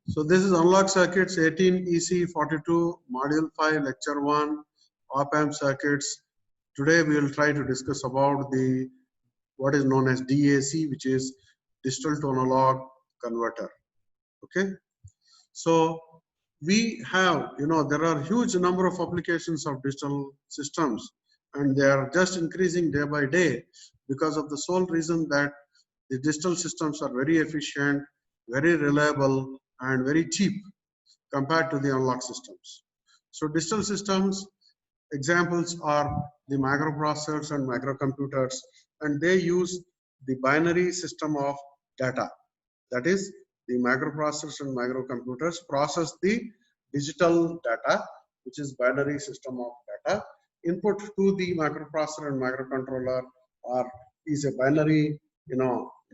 So this is Unlock Circuits 18 EC42 Module 5 Lecture 1 Op-Amp Circuits. Today we will try to discuss about the what is known as DAC, which is digital to analog converter. Okay, so we have, there are huge number of applications of digital systems, and they are just increasing day by day because of the sole reason that the digital systems are very efficient, very reliable, and very cheap compared to the analog systems. So digital systems examples are the microprocessors and microcomputers, and they use the binary system of data. That is, the microprocessors and microcomputers process the digital data, which is binary system of data. Input to the microprocessor and microcontroller are is a binary,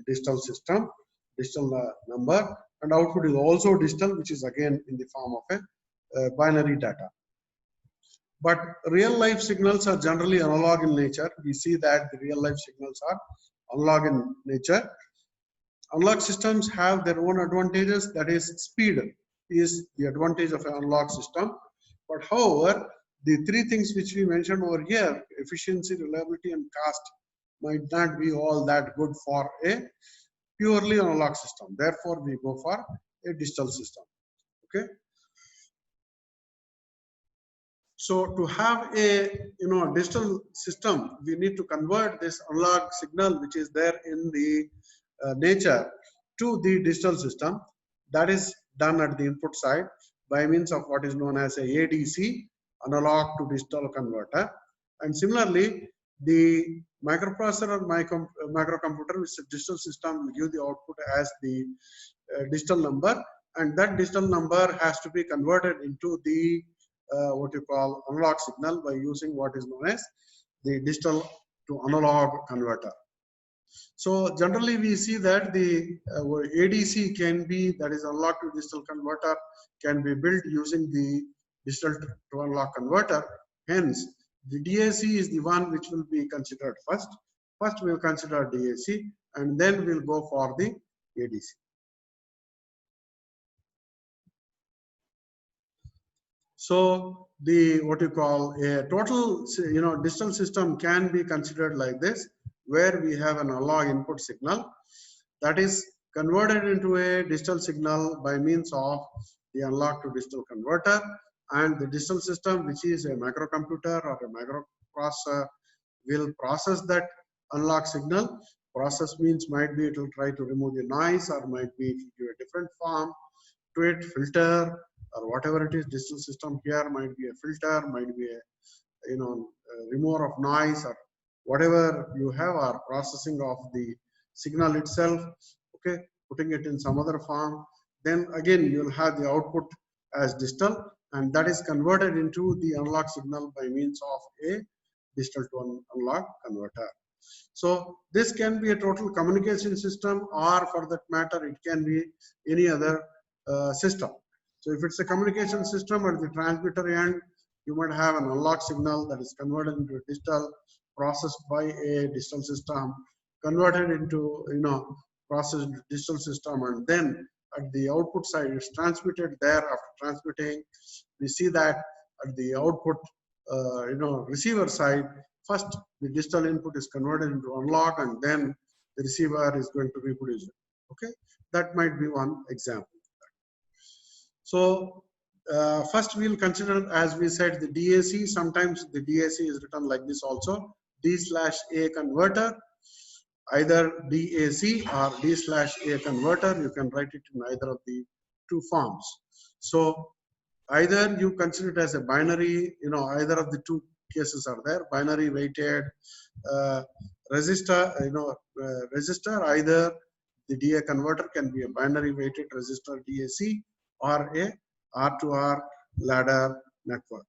digital system, digital number, and output is also digital, which is again in the form of a binary data. But real life signals are generally analog in nature. We see that the real life signals are analog in nature. Analog systems have their own advantages, that is, speed is the advantage of an analog system. But however, the three things which we mentioned over here, efficiency, reliability, and cost, might not be all that good for a purely analog system. Therefore, we go for a digital system. Okay. So to have a digital system, we need to convert this analog signal which is there in the nature to the digital system. That is done at the input side by means of what is known as a ADC, analog to digital converter. And similarly, the microprocessor or microcomputer, which is a digital system, will give the output as the digital number, and that digital number has to be converted into the what you call analog signal by using what is known as the digital to analog converter. So generally we see that the ADC can be, that is analog to digital converter, can be built using the digital to analog converter. Hence, the DAC is the one which will be considered first. First we will consider DAC, and then we'll go for the ADC. So the what you call a total digital system can be considered like this, where we have an analog input signal that is converted into a digital signal by means of the analog to digital converter, and the digital system, which is a microcomputer or a microprocessor, will process that analog signal. Process means might be it will try to remove the noise, or might be it will give a different form to it, filter, or whatever it is. Digital system here might be a filter, might be a remover of noise, or whatever you have, or processing of the signal itself, okay, putting it in some other form. Then again you will have the output as digital, and that is converted into the analog signal by means of a digital to analog converter. So this can be a total communication system, or for that matter it can be any other system. So if it's a communication system, at the transmitter end, you might have an analog signal that is converted into a digital, processed by a digital system, converted into processed into digital system, and then at the output side it's transmitted there. After transmitting, we see that at the output receiver side, first the digital input is converted into analog, and then the receiver is going to reproduce it. Okay, that might be one example. So first we'll consider, as we said, the DAC. Sometimes the DAC is written like this also, D/A converter, either DAC or D/A converter. You can write it in either of the two forms. So either you consider it as a binary, either of the two cases are there, binary weighted resistor, resistor, either the DA converter can be a binary weighted resistor DAC, or a R2R ladder network.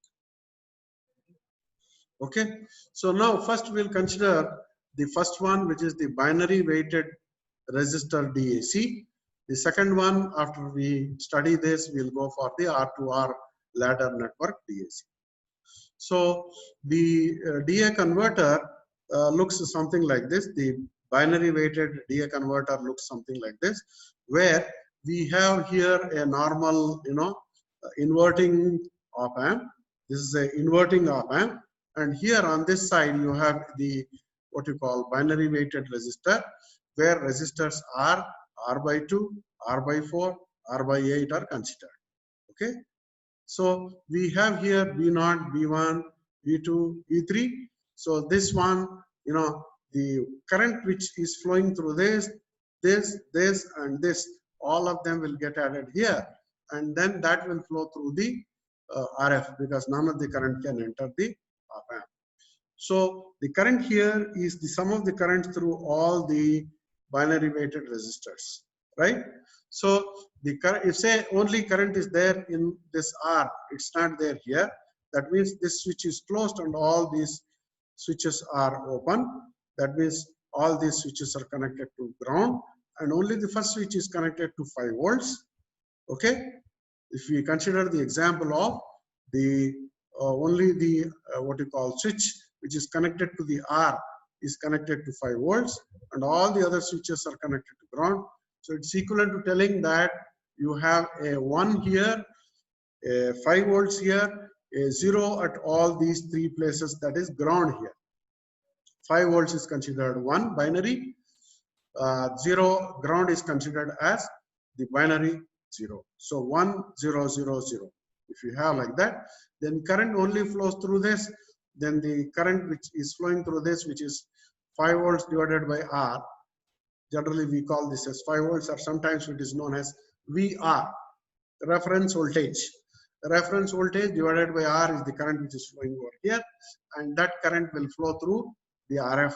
Okay, so now first we'll consider the first one, which is the binary weighted resistor DAC. The second one, after we study this, we'll go for the R2R ladder network DAC. So the DA converter looks something like this. The binary weighted DA converter looks something like this, where we have here a normal, inverting op amp. This is a inverting op amp, and here on this side you have the what you call binary weighted resistor, where resistors are R by 2, R by 4, R by 8 are considered. Okay, so we have here V0, V1, V2, V3. So this one, the current which is flowing through this, and this, all of them will get added here, and then that will flow through the RF, because none of the current can enter the op amp. So the current here is the sum of the current through all the binary weighted resistors, right? So the current, if say only current is there in this R, it's not there here. That means this switch is closed and all these switches are open. That means all these switches are connected to ground, and only the first switch is connected to 5 volts. Okay. If we consider the example of the only the what you call switch which is connected to the R is connected to 5 volts, and all the other switches are connected to ground. So it's equivalent to telling that you have a 1 here, a 5 volts here, a 0 at all these 3 places, that is ground here. 5 volts is considered 1 binary, 0 ground is considered as the binary 0. So 1 0 0 0. If you have like that, then current only flows through this. Then the current which is flowing through this, which is 5 volts divided by R. Generally we call this as 5 volts, or sometimes it is known as VR, reference voltage. The reference voltage divided by R is the current which is flowing over here, and that current will flow through the RF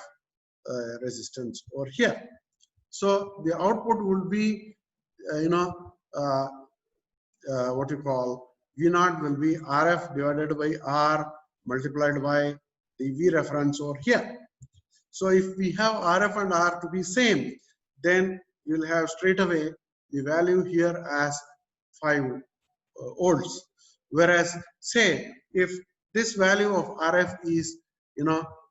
resistance over here. So the output would be, what you call V0 will be RF divided by R multiplied by the V reference over here. So if we have RF and R to be same, then you will have straight away the value here as 5 volts. Whereas say if this value of RF is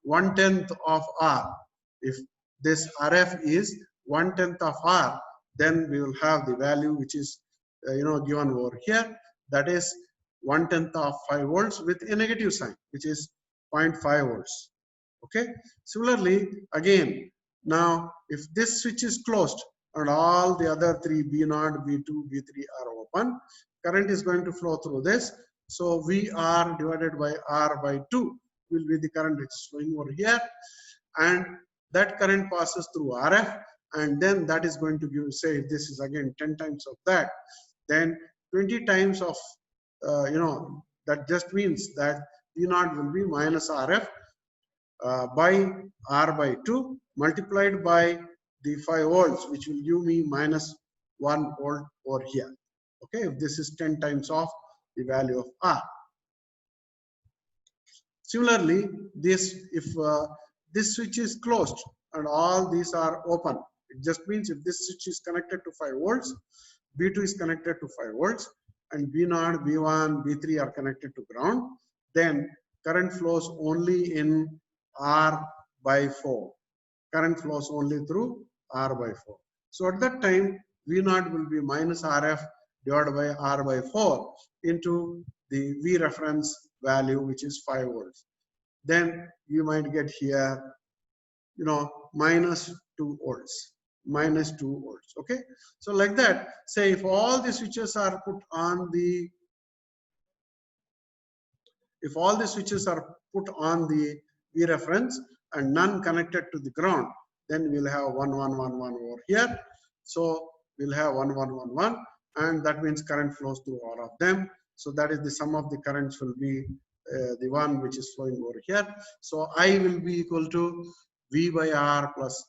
1/10 of R, if this RF is 1/10 of R, then we will have the value which is given over here, that is 1/10 of 5 volts with a negative sign, which is 0.5 volts. Okay. Similarly, again, now if this switch is closed and all the other 3 B0, B2, B3 are open, current is going to flow through this. So VR divided by R by 2 will be the current which is flowing over here, and that current passes through RF, and then that is going to give, say if this is again 10 times of that, then 20 times of that just means that V0 will be minus RF by R by 2 multiplied by the 5 volts, which will give me minus 1 volt over here. Okay, if this is 10 times of the value of R. Similarly, this if this switch is closed and all these are open, it just means if this switch is connected to 5 volts, B2 is connected to 5 volts, and B0, B1, B3 are connected to ground, then current flows only in R by 4. Current flows only through R by 4. So at that time, V0 will be minus RF divided by R by 4 into the V reference value, which is 5 volts. Then you might get here, minus 2 volts. Minus 2 volts. Okay. So like that, say if all the switches are put on the V reference and none connected to the ground, then we'll have 1 1 1 1 over here. So we'll have 1 1 1 1, and that means current flows through all of them. So that is the sum of the currents will be the one which is flowing over here. So I will be equal to V by R plus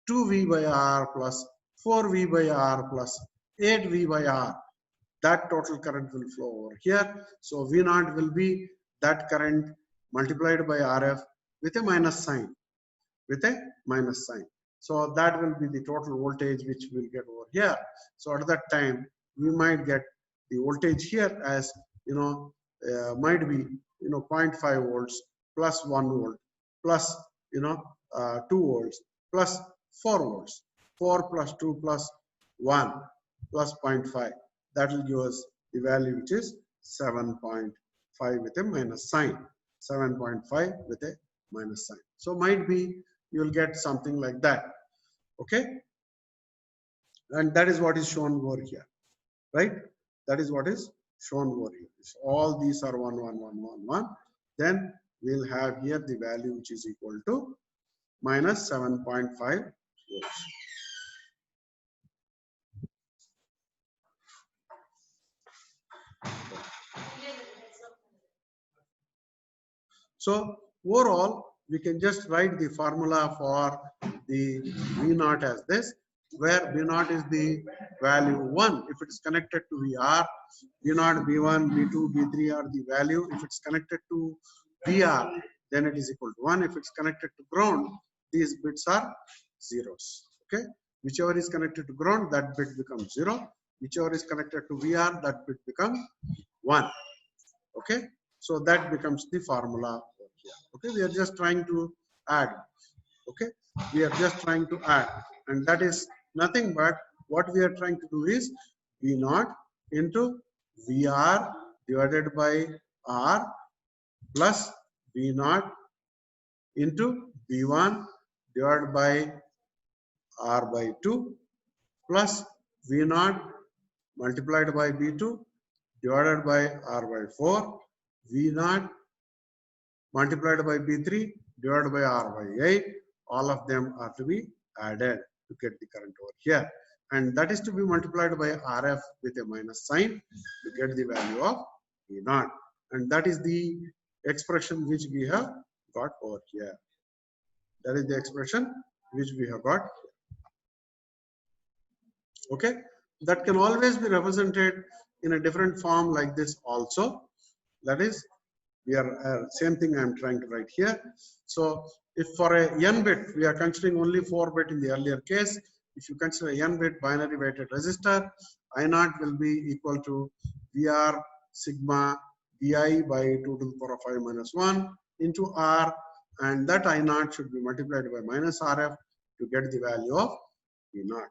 2V by R plus 4V by R plus 8V by R. That total current will flow over here. So V0 will be that current multiplied by RF with a minus sign. So that will be the total voltage which we'll get over here. So at that time, we might get the voltage here as, might be, 0.5 volts plus 1 volt plus, 2 volts plus 4 volts. 4 plus 2 plus 1. plus 0.5. That will give us the value which is 7.5 with a minus sign. 7.5 with a minus sign. So might be you will get something like that. Okay. And that is what is shown over here. Right. That is what is shown over here. So all these are 1, 1, 1, 1, 1. Then we'll have here the value which is equal to minus 7.5 volts. So overall, we can just write the formula for the V naught as this, where V naught is the value 1 if it is connected to VR, V naught, V1, V2, V3 are the value. If it's connected to VR, then it is equal to 1. If it's connected to ground, these bits are zeros. Okay, whichever is connected to ground, that bit becomes 0. Whichever is connected to VR, that bit becomes 1. Okay, so that becomes the formula here. Okay, we are just trying to add. Okay, we are just trying to add, and that is nothing but what we are trying to do is V naught into VR divided by R plus V naught into V1 divided by R by 2 plus V naught multiplied by V2 divided by R by 4, V naught multiplied by B3 divided by R by 8. All of them are to be added to get the current over here. And that is to be multiplied by RF with a minus sign to get the value of V naught. And that is the expression which we have got over here. That is the expression which we have got. Okay. That can always be represented in a different form like this also. That is, we are same thing I am trying to write here. So if for a n bit, we are considering only 4 bit in the earlier case. If you consider a n bit binary weighted resistor, I naught will be equal to VR sigma Vi by 2 to the power of 5 minus 1 into R, and that I naught should be multiplied by minus RF to get the value of V naught.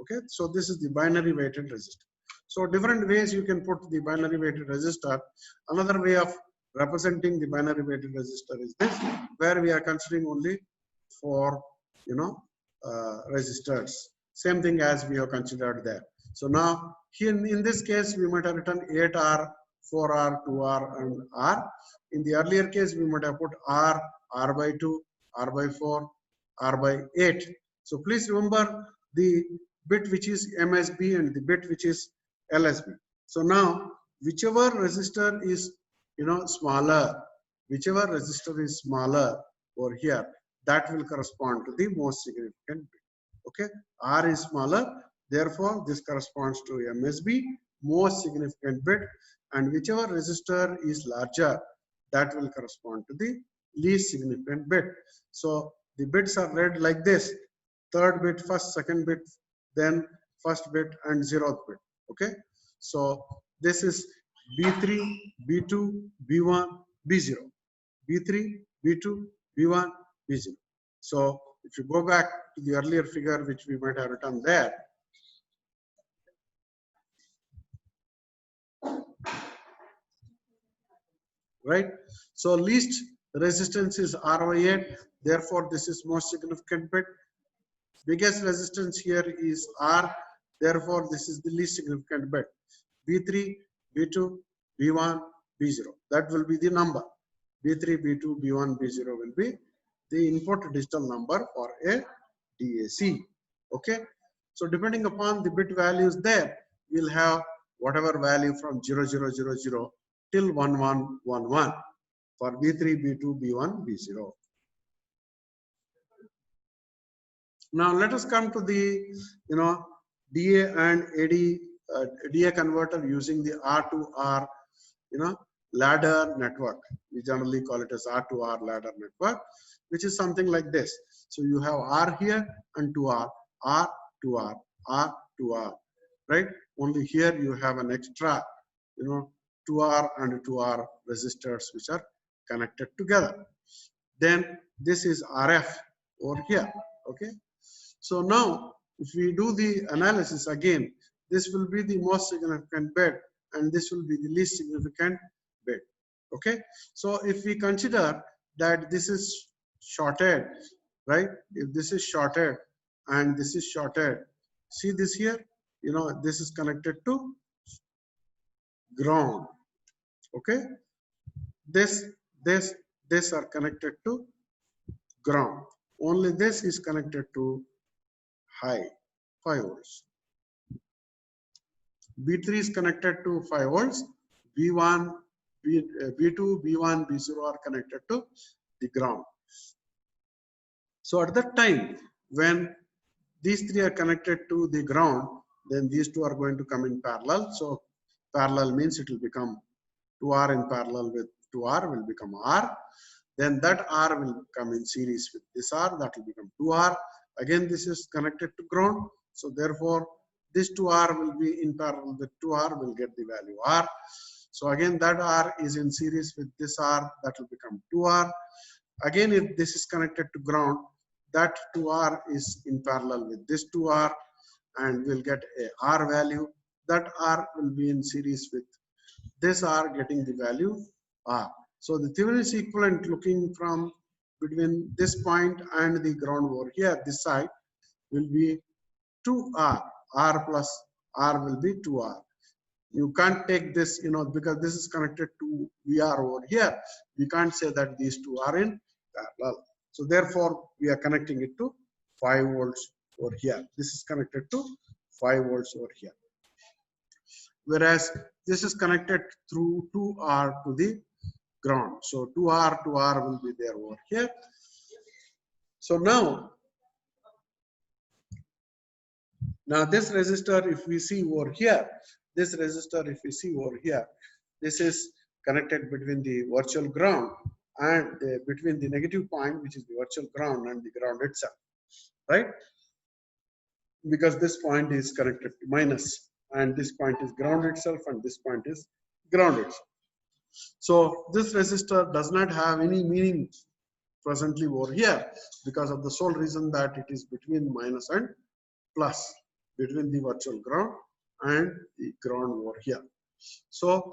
Okay, so this is the binary weighted resistor. So different ways you can put the binary weighted resistor. Another way of representing the binary weighted resistor is this, where we are considering only 4 resistors, same thing as we have considered there. So now here in this case we might have written 8R, 4R, 2R and R. In the earlier case we might have put R, R by 2, R by 4, R by 8. So please remember the bit which is MSB and the bit which is LSB. So now whichever resistor is smaller, whichever resistor is smaller over here, that will correspond to the most significant bit. Okay, R is smaller, therefore this corresponds to MSB, most significant bit, and whichever resistor is larger, that will correspond to the least significant bit. So the bits are read like this: third bit first, second bit then first bit, and 0th bit. Okay, so this is B3, B2, B1, B0, B3, B2, B1, B0. So if you go back to the earlier figure which we might have written there, right? So least resistance is R/8, therefore this is most significant bit. Biggest resistance here is R, therefore this is the least significant bit. B3, B2, B1, B0. That will be the number. B3, B2, B1, B0 will be the input digital number for a DAC. Okay. So depending upon the bit values there, we'll have whatever value from 0000 till 1111 for B3, B2, B1, B0. Now let us come to the DA and AD DA converter using the R to R ladder network. We generally call it as R to R ladder network, which is something like this. So you have R here and 2R, R to R, R to R, right? Only here you have an extra 2R and 2R resistors which are connected together. Then this is RF over here. Okay, so now if we do the analysis again, this will be the most significant bit and this will be the least significant bit. Okay, so if we consider that this is shorted, right? If this is shorted and this is shorted, see this here, this is connected to ground. Okay, this this are connected to ground. Only this is connected to high 5 volts. B3 is connected to 5 volts. B1, B2, B1, B0 are connected to the ground. So at that time, when these three are connected to the ground, then these two are going to come in parallel. So parallel means it will become 2R in parallel with 2R will become R. Then that R will come in series with this R, that will become 2R. Again, this is connected to ground. So therefore, this 2R will be in parallel with 2R, will get the value R. So again, that R is in series with this R, that will become 2R. Again, if this is connected to ground, that 2R is in parallel with this 2R and we'll get a R value. That R will be in series with this R, getting the value R. So the Thevenin's equivalent looking from between this point and the ground over here, this side will be 2R. R plus R will be 2R. You can't take this, because this is connected to VR over here. We can't say that these two are in parallel. So therefore, we are connecting it to 5 volts over here. This is connected to 5 volts over here. Whereas this is connected through 2R to the ground. So 2R will be there over here. So now this resistor, if we see over here, this resistor, if we see over here, this is connected between the virtual ground and between the negative point, which is the virtual ground, and the ground itself, right? Because this point is connected to minus, and this point is ground itself, and this point is ground itself. So this resistor does not have any meaning presently over here because of the sole reason that it is between minus and plus, between the virtual ground and the ground over here. So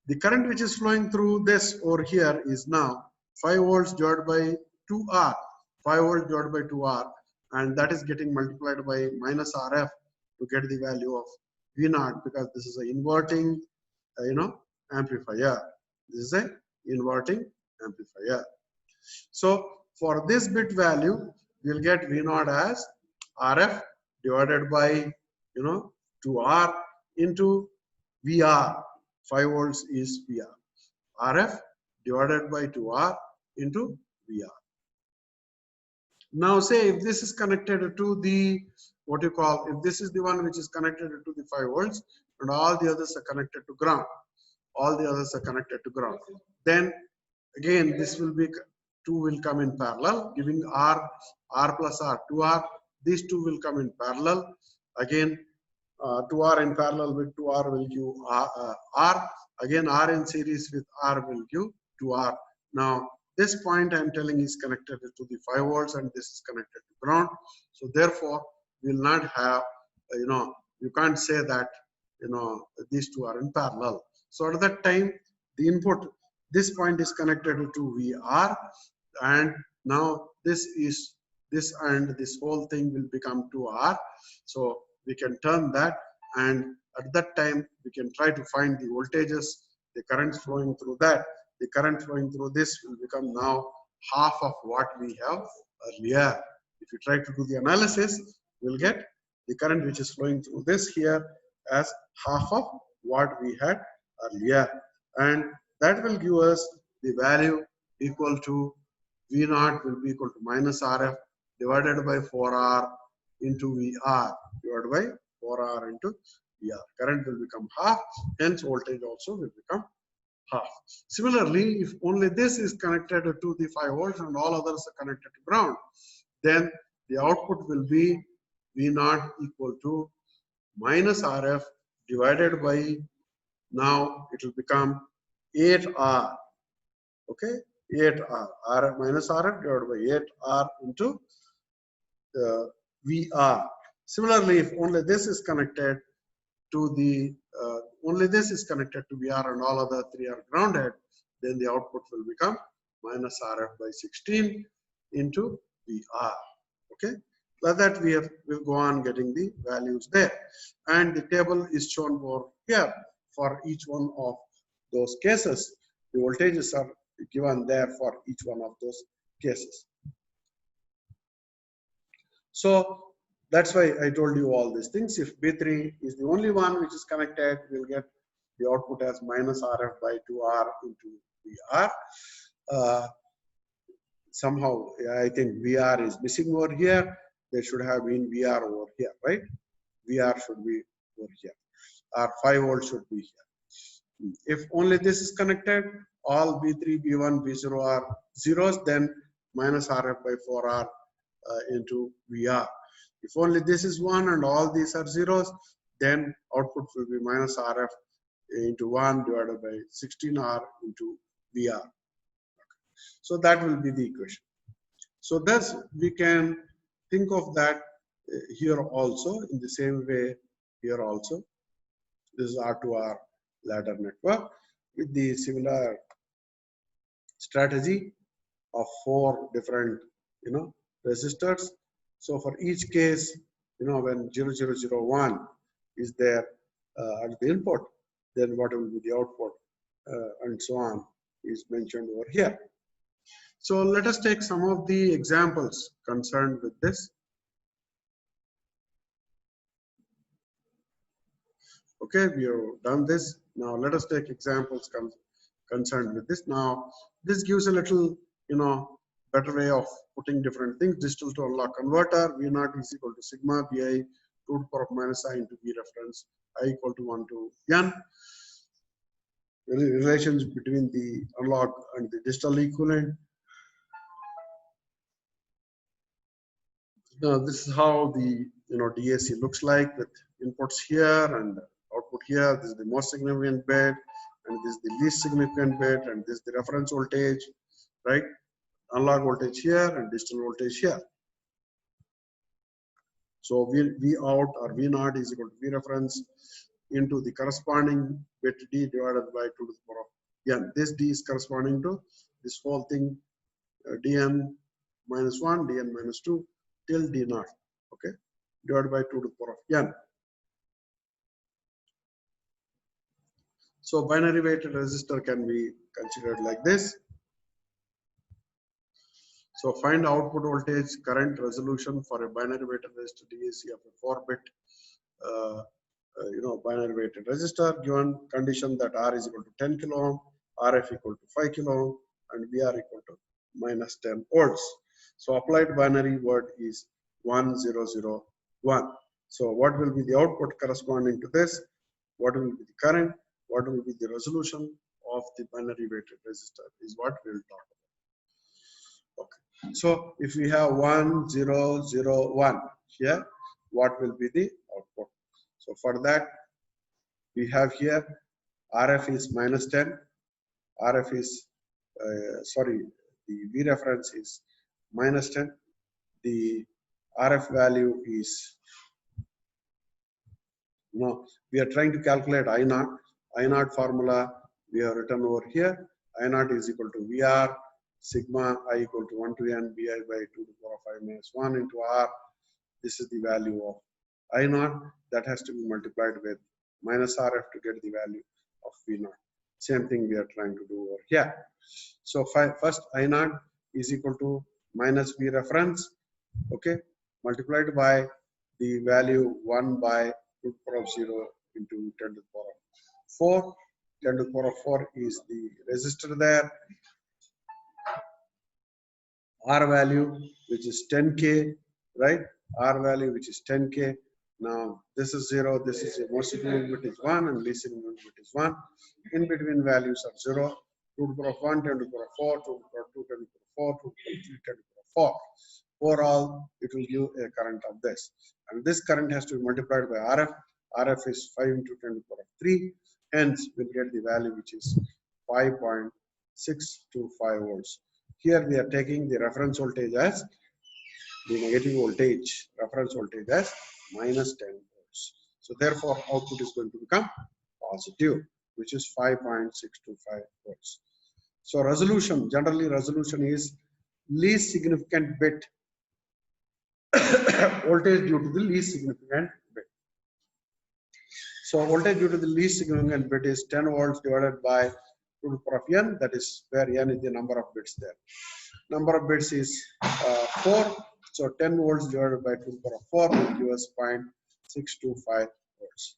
the current which is flowing through this over here is now 5 volts divided by 2R, 5 volts divided by 2R, and that is getting multiplied by minus RF to get the value of V0, because this is an inverting, amplifier. This is an inverting amplifier. So for this bit value, we'll get V0 as RF divided by 2R into VR. 5 volts is VR. RF divided by 2R into VR. Now say if this is connected to the if this is the one which is connected to the 5 volts and all the others are connected to ground. All the others are connected to ground. Then again this will be 2 will come in parallel, giving R plus R, 2R. These two will come in parallel. Again, 2R in parallel with 2R will give R. Again, R in series with R will give 2R. Now, this point I am telling is connected to the 5 volts and this is connected to ground. So therefore, we will not have, you can't say that, these two are in parallel. So at that time, the input, this point is connected to VR, and now this and this whole thing will become 2R. So we can turn that, and at that time we can try to find the voltages, the current flowing through that. The current flowing through this will become now half of what we have earlier. If you try to do the analysis, we'll get the current which is flowing through this here as half of what we had earlier, and that will give us the value equal to V0 will be equal to minus RF divided by 4R into VR divided by 4R into VR. Current will become half, hence voltage also will become half. Similarly, if only this is connected to the 5 volts and all others are connected to ground, then the output will be V0 equal to minus RF divided by, now it will become 8R. Okay, 8R, R minus RF divided by 8R into VR. Similarly, if only this is connected, to the, only this is connected to VR and all other three are grounded, then the output will become minus RF by 16 into VR. Okay, like that we'll go on getting the values there, and the table is shown over here for each one of those cases. The voltages are given there for each one of those cases. So that's why I told you all these things. If B3 is the only one which is connected, we'll get the output as minus RF by 2R into VR. Somehow I think VR is missing over here. There should have been VR over here, right? VR should be over here. Or 5 volts should be here. If only this is connected, all B3, B1, B0 are zeros, then minus RF by 4R into VR. If only this is 1 and all these are zeros, then output will be minus RF into 1 divided by 16R into VR. So that will be the equation. So thus we can think of that here also in the same way here also. This is R2R ladder network with the similar strategy of 4 different, resistors. So for each case, when 0001 is there at the input, then what will be the output and so on is mentioned over here. So let us take some of the examples concerned with this. Okay, we have done this. Now let us take examples concerned with this. Now this gives a little, better way of putting different things. Digital to analog converter, V0 is equal to sigma Bi 2 to the power of minus I into V reference, I equal to 1 to N. Relations between the analog and the digital equivalent. Now this is how the DAC looks like with inputs here and output here. This is the most significant bit, and this is the least significant bit, and this is the reference voltage, right? Analog voltage here and digital voltage here. So V out or V0 is equal to V reference into the corresponding bit D divided by 2 to the power of N. This D is corresponding to this whole thing, Dn minus 1, Dn minus 2 till D0, okay, divided by 2 to the power of N. So binary weighted resistor can be considered like this. So find output voltage current resolution for a binary weighted resistor DAC of a 4-bit binary weighted resistor, given condition that R is equal to 10 kilo ohm, RF equal to 5 kilo ohm, and VR equal to minus 10 volts. So applied binary word is 1001. So what will be the output corresponding to this? What will be the current? What will be the resolution of the binary weighted resistor is what we will talk about. Okay. So if we have 1001 here, what will be the output? So for that, we have here RF is minus 10, RF is, the V reference is minus 10, the RF value is, we are trying to calculate I0. I0 formula we have written over here. I0 is equal to VR sigma I equal to 1 to N Bi by 2 to the power of 5 minus 1 into R. This is the value of I0 that has to be multiplied with minus RF to get the value of V0. Same thing we are trying to do over here. So first I0 is equal to minus V reference, okay, multiplied by the value 1 by 2 to the power of 0 into 10 to the power of 4. 10 to the power of 4 is the resistor there. R value, which is 10K, right? R value, which is 10K. Now, this is 0, this is a most significant bit is 1, and least significant bit is 1. In between values are 0, 2 to the power of 1, 10 to the power of 4, 2 to the power of 2, 10 to the power of 4, 2 to the power of 3, 10 to the power of 4. Overall, it will give a current of this. And this current has to be multiplied by RF. RF is 5 into 10 to the power of 3. Hence, we'll get the value which is 5.625 volts. Here we are taking the reference voltage as the negative voltage, reference voltage as minus 10 volts. So therefore, output is going to become positive, which is 5.625 volts. So resolution, generally resolution is least significant bit voltage due to the least significant bit. So voltage due to the least significant bit is 10 volts divided by 2 to the power of n, that is where n is the number of bits there. Number of bits is 4, so 10 volts divided by 2 to the power of 4 will give us 0.625 volts.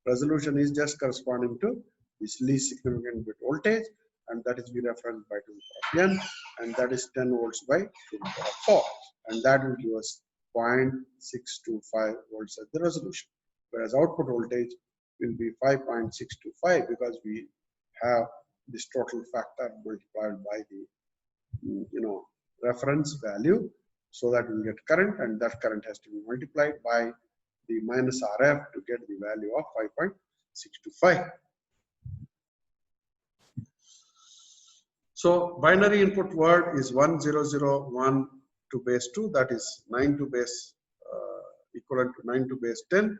Resolution is just corresponding to this least significant bit voltage, and that is V reference by 2 to the power of n, and that is 10 volts by 2 to the power of 4, and that will give us 0.625 volts as the resolution. Whereas output voltage will be 5.625 because we have this total factor multiplied by the reference value, so that we get current, and that current has to be multiplied by the minus RF to get the value of 5.625. So binary input word is 1001 to base 2, that is 9 to base equivalent to 9 to base 10.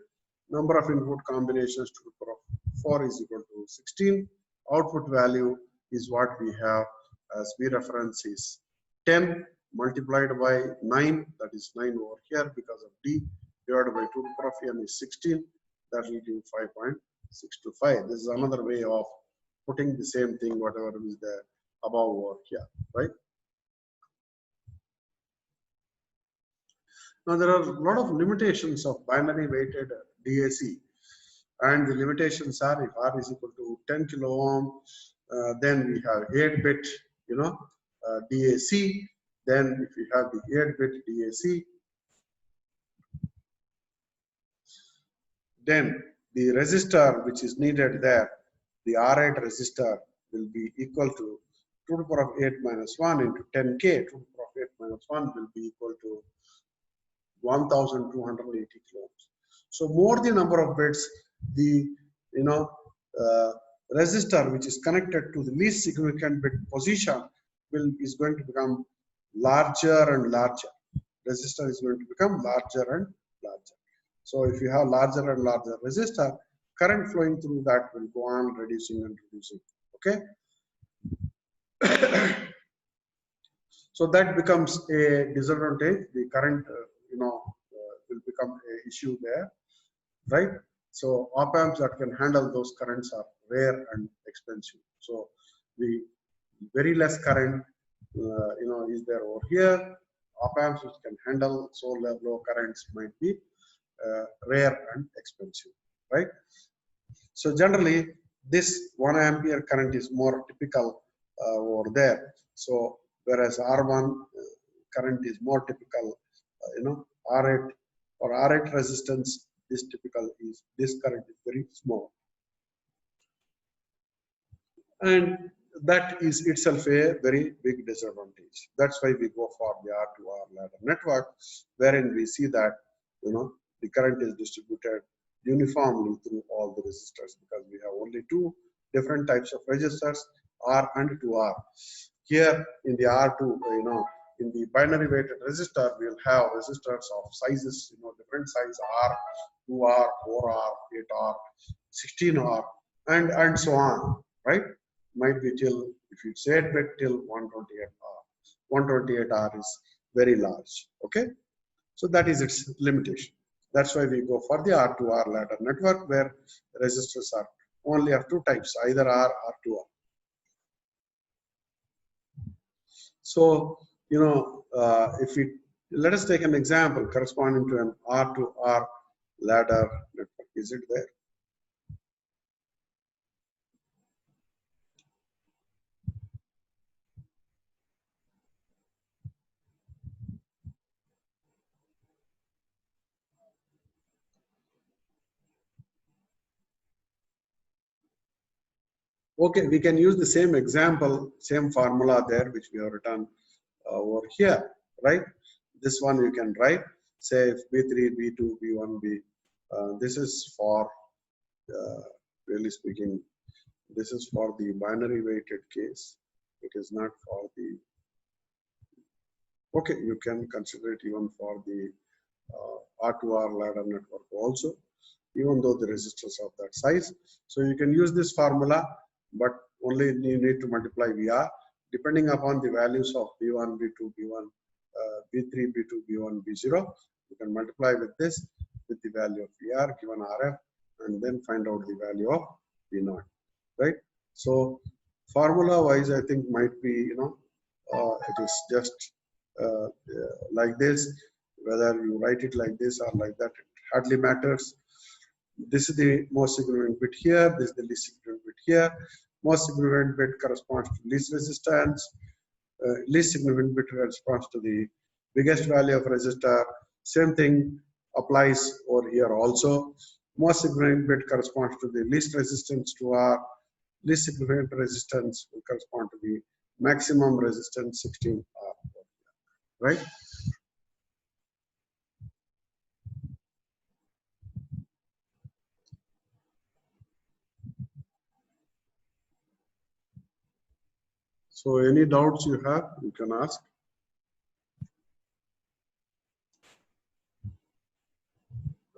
Number of input combinations to the power of 4 is equal to 16. Output value is what we have as V reference is 10 multiplied by 9, that is 9 over here because of D, divided by 2 to the power of n is 16, that will give 5.625. This is another way of putting the same thing, whatever is there above over here, right? Now there are a lot of limitations of binary weighted DAC, and the limitations are if R is equal to 10 kilo ohm, then we have 8-bit, DAC. Then if we have the 8-bit DAC, then the resistor which is needed there, the R8 resistor, will be equal to 2 to the power of 8 minus 1 into 10K. 2 to the power of 8 minus 1 will be equal to 1280 kilo ohms. So more the number of bits, the resistor which is connected to the least significant bit position is going to become larger and larger. Resistor is going to become larger and larger. So if you have larger and larger resistor, current flowing through that will go on reducing and reducing. Okay. So that becomes a disadvantage. The current, will become an issue there, right? So op amps that can handle those currents are rare and expensive. So the very less current, is there over here. Op amps which can handle so low currents might be rare and expensive, right? So generally, this 1 ampere current is more typical over there. So whereas R1 current is more typical, R8 or R8 resistance, this current is very small, and that is itself a very big disadvantage. That's why we go for the R2R ladder network, wherein we see that the current is distributed uniformly through all the resistors, because we have only 2 different types of resistors, R and 2R. Here in the R2, in the binary weighted resistor, we'll have resistors of sizes, different size R, 2R, 4R, 8R, 16R, and so on, right? Might be till, if it's 8-bit, till 128R. 128R is very large, okay? So that is its limitation. That's why we go for the R2R ladder network, where resistors are only of 2 types, either R or 2R. So, if we, let us take an example corresponding to an R2R ladder network. Is it there? Okay, we can use the same example, same formula there, which we have written over here, right? This one you can write, say if B3, B2, B1, B. This is for, really speaking, this is for the binary weighted case. It is not for the, okay, you can consider it even for the R2R ladder network also. even though the resistors of that size. So you can use this formula, but only you need to multiply VR depending upon the values of B1, B2, B1, B3, B2, B1, B0. You can multiply with this with the value of VR given RF and then find out the value of B0, right? So formula wise, I think might be, it is just like this. Whether you write it like this or like that, it hardly matters. This is the most significant bit here. This is the least significant bit here. Most significant bit corresponds to least resistance. Least significant bit corresponds to the biggest value of resistor. Same thing applies over here also. Most significant bit corresponds to the least resistance to R. Least significant resistance will correspond to the maximum resistance 16 R, right? So any doubts you have, you can ask.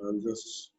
I'll just